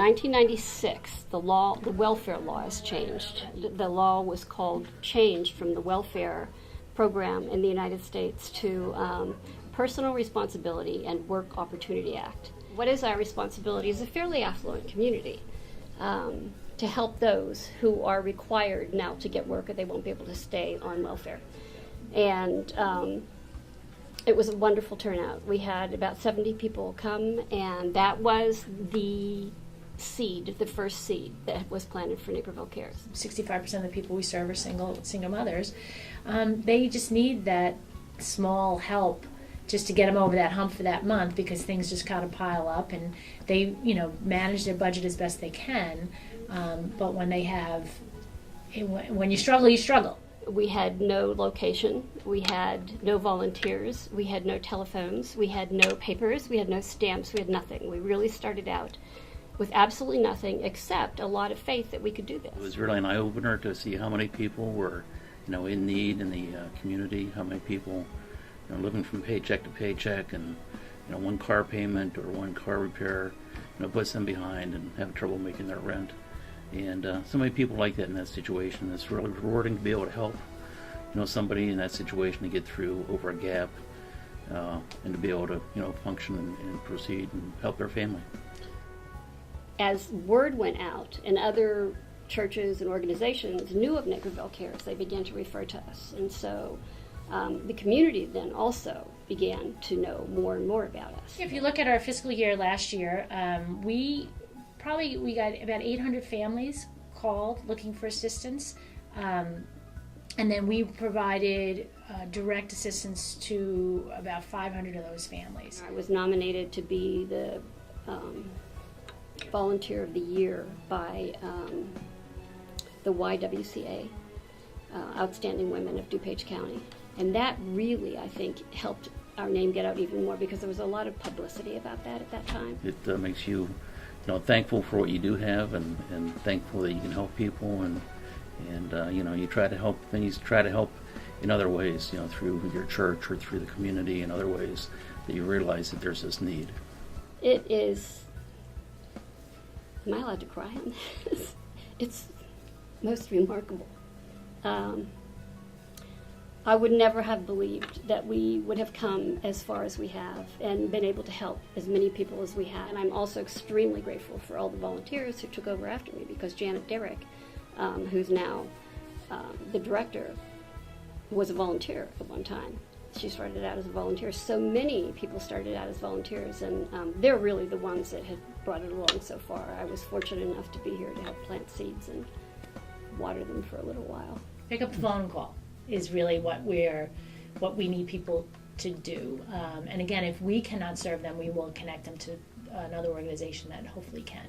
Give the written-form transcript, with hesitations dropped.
1996, the welfare laws changed. The law was changed from the welfare program in the United States to Personal Responsibility and Work Opportunity Act. What is our responsibility as a fairly affluent community to help those who are required now to get work or they won't be able to stay on welfare. And it was a wonderful turnout. We had about 70 people come, and that was the first seed that was planted for Naperville CARES. 65% of the people we serve are single mothers. They just need that small help just to get them over that hump for that month, because things just kind of pile up, and they, manage their budget as best they can. But when you struggle, you struggle. We had no location, we had no volunteers, we had no telephones, we had no papers, we had no stamps, we had nothing. We really started out with absolutely nothing except a lot of faith that we could do this. It was really an eye-opener to see how many people were, in need in the community, how many people, living from paycheck to paycheck, and, one car payment or one car repair, puts them behind and have trouble making their rent. And so many people like that in that situation. It's really rewarding to be able to help, somebody in that situation to get through over a gap, and to be able to, function and proceed and help their family. As word went out and other churches and organizations knew of Naperville CARES, they began to refer to us. And so the community then also began to know more and more about us. If you look at our fiscal year last year, we got about 800 families called looking for assistance, and then we provided direct assistance to about 500 of those families. I was nominated to be the Volunteer of the Year by the YWCA, Outstanding Women of DuPage County, and that really, I think, helped our name get out even more, because there was a lot of publicity about that at that time. It makes you thankful for what you do have, and thankful that you can help people, and you try to help, then you try to help in other ways, through your church or through the community, in other ways that you realize that there's this need. It is, am I allowed to cry on this? It's most remarkable. I would never have believed that we would have come as far as we have and been able to help as many people as we have. And I'm also extremely grateful for all the volunteers who took over after me, because Janet Derrick, who's now the director, was a volunteer at one time. She started out as a volunteer. So many people started out as volunteers, and they're really the ones that have brought it along so far. I was fortunate enough to be here to help plant seeds and water them for a little while. Pick up the phone and call is really what we need people to do. And again, if we cannot serve them, we will connect them to another organization that hopefully can.